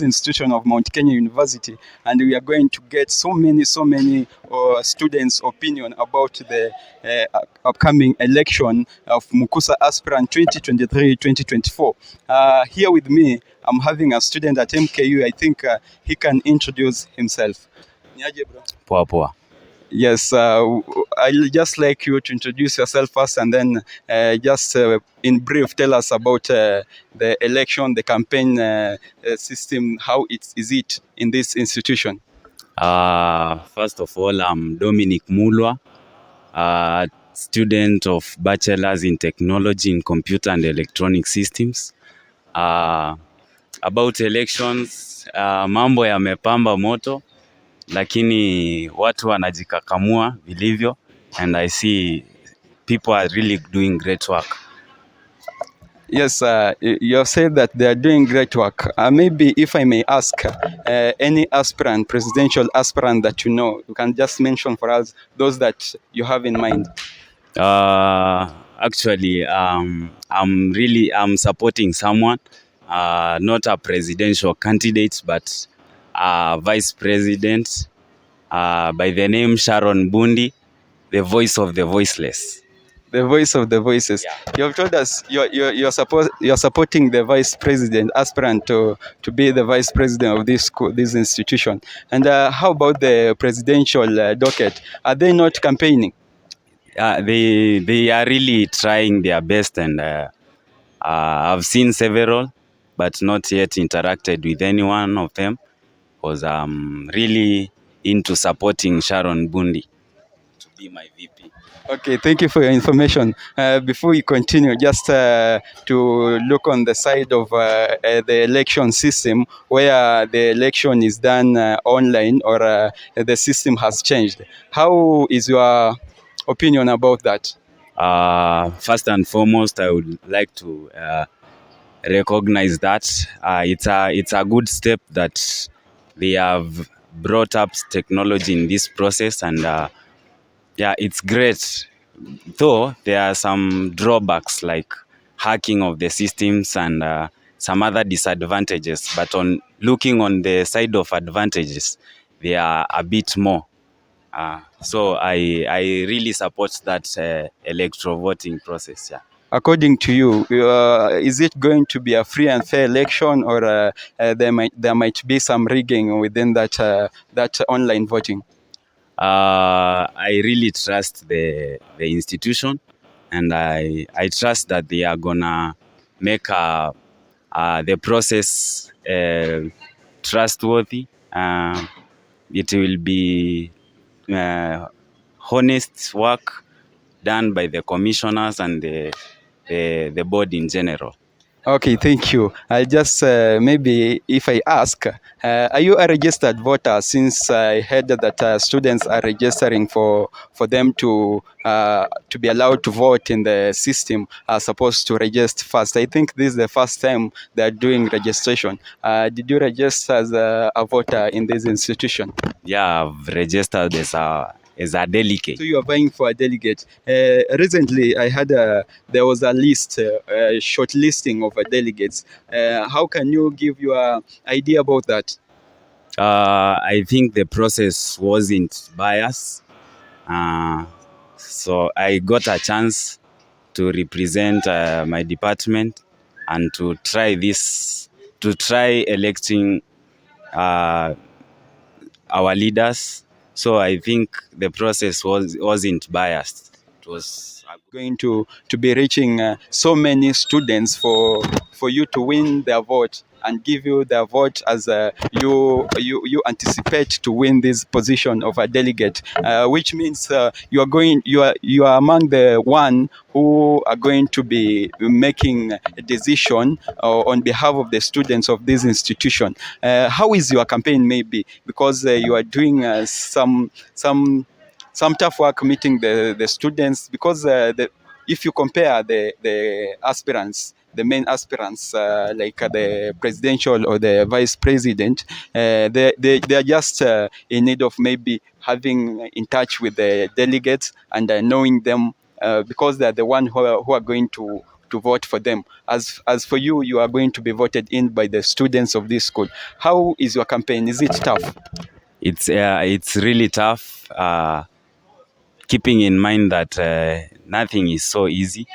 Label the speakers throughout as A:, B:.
A: institution of Mount Kenya University, and we are going to get so many students' opinion about the upcoming election of Mukusa Aspirant 2023-2024. Here with me, I'm having a student at MKU. I think he can introduce himself. Niaje, bro?
B: Poa poa.
A: Yes, I'll just like you to introduce yourself first, and then just in brief tell us about the election, the campaign system. How is it in this institution?
B: First of all, I'm Dominic Mulwa, student of Bachelor's in Technology in Computer and Electronic Systems. About elections, mambo yamepamba moto, lakini watu wanajikakamua vilivyo, and I see people are really doing great work.
A: Yes, you have said that they are doing great work. Maybe if I may ask, any aspirant, presidential aspirant that you know, you can just mention for us those that you have in mind.
B: Actually, I'm supporting someone, not a presidential candidate, but a vice president, by the name Sharon Bundi, the voice of the voiceless.
A: The voice of the voices.
B: Yeah.
A: You have told us you're supporting the vice president aspirant to be the vice president of this institution. And how about the presidential docket? Are they not campaigning?
B: They are really trying their best, and I've seen several, but not yet interacted with any one of them, because I'm really into supporting Sharon Bundi to be my VP.
A: Okay, thank you for your information. Before we continue, just to look on the side of the election system, where the election is done online, or the system has changed. How is your opinion about that?
B: First and foremost, I would like to recognize that it's a good step that they have brought up technology in this process, and yeah, it's great. Though there are some drawbacks like hacking of the systems and some other disadvantages, but on looking on the side of advantages, they are a bit more. So I really support that electoral voting process. Yeah.
A: According to you, is it going to be a free and fair election, or there might be some rigging within that online voting?
B: I really trust the institution, and I trust that they are gonna make the process trustworthy. It will be honest work done by the commissioners and the board in general.
A: Okay, thank you. I'll just maybe if I ask, are you a registered voter? Since I heard that students are registering for them to be allowed to vote in the system, are supposed to register first. I think this is the first time they're doing registration. Did you register as a voter in this institution?
B: Yeah, I've registered as a delegate.
A: So you are vying for a delegate. Recently, I had there was a list, short listing of delegates. How can you give your idea about that?
B: I think the process wasn't biased. So I got a chance to represent my department and to try electing our leaders. So I think the process wasn't biased. It was
A: going to be reaching so many students for you to win their vote and give you their vote as you anticipate to win this position of a delegate, which means you are among the one who are going to be making a decision on behalf of the students of this institution. How is your campaign maybe? Because you are doing some tough work meeting the students, because if you compare the aspirants, the main aspirants, like the presidential or the vice president, they are just in need of maybe having in touch with the delegates and knowing them, because they're the one who are going to to vote for them. As for you, you are going to be voted in by the students of this school. How is your campaign? Is it tough?
B: It's really tough. Keeping in mind that nothing is so easy.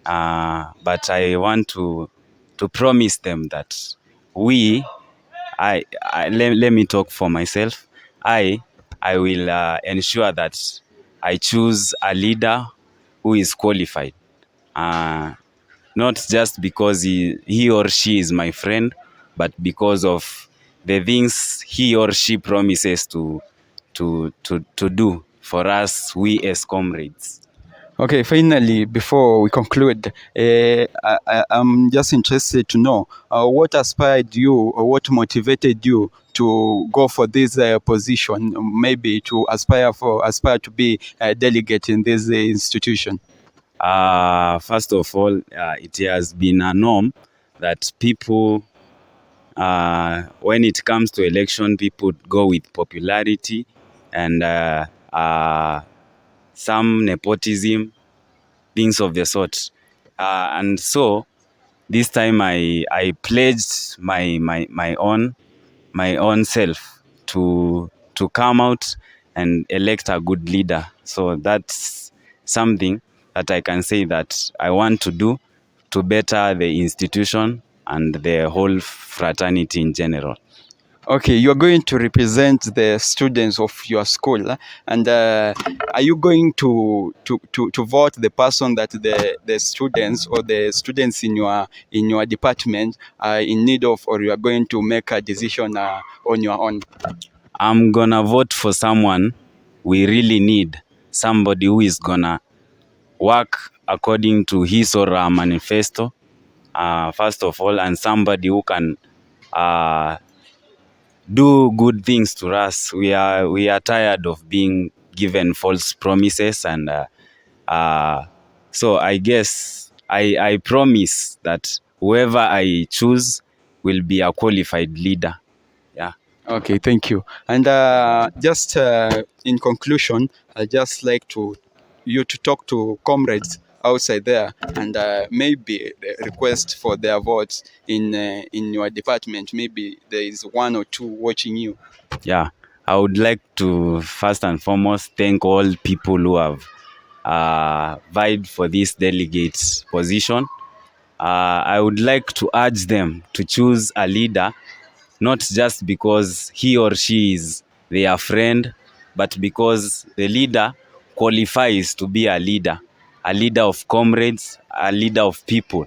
B: But I want to promise them that we, let me talk for myself. I will ensure that I choose a leader who is qualified. Uh, Not just because he or she is my friend, but because of the things he or she promises to do for us, we as comrades.
A: Okay, finally, before we conclude, I'm just interested to know what inspired you or what motivated you to go for this position, maybe to aspire to be a delegate in this institution.
B: First of all, it has been a norm that people, when it comes to election, people go with popularity and some nepotism, things of the sort. And so this time I pledged my own self to come out and elect a good leader. So that's something that I can say that I want to do to better the institution and the whole fraternity in general.
A: Okay, you're going to represent the students of your school, and are you going to vote the person that the students or the students in your department are in need of, or you are going to make a decision on your own?
B: I'm gonna vote for someone we really need, somebody who is gonna work according to his or her manifesto, first of all, and somebody who can uh, do good things to us. We are tired of being given false promises, and so I guess I promise that whoever I choose will be a qualified leader. Yeah.
A: Okay, thank you. And just in conclusion, I just like you to talk to comrades outside there and maybe request for their votes in your department. Maybe there is one or two watching you.
B: Yeah, I would like to first and foremost thank all people who have vied for this delegate position. I would like to urge them to choose a leader, not just because he or she is their friend, but because the leader qualifies to be a leader of comrades, a leader of people,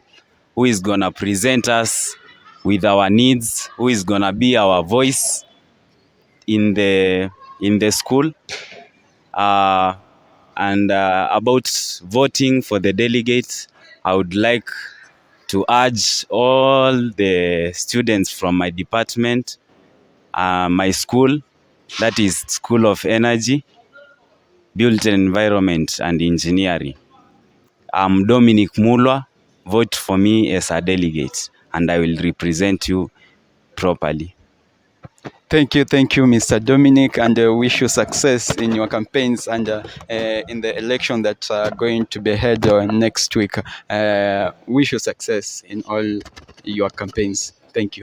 B: who is going to present us with our needs, who is going to be our voice in the school. uh, and about voting for the delegates, I would like to urge all the students from my department, my school, that is School of Energy, Built Environment and Engineering. I'm Dominic Mulwa. Vote for me as a delegate, and I will represent you properly.
A: Thank you, Mr. Dominic, and wish you success in your campaigns and in the election that are going to be held next week. Wish you success in all your campaigns. Thank you.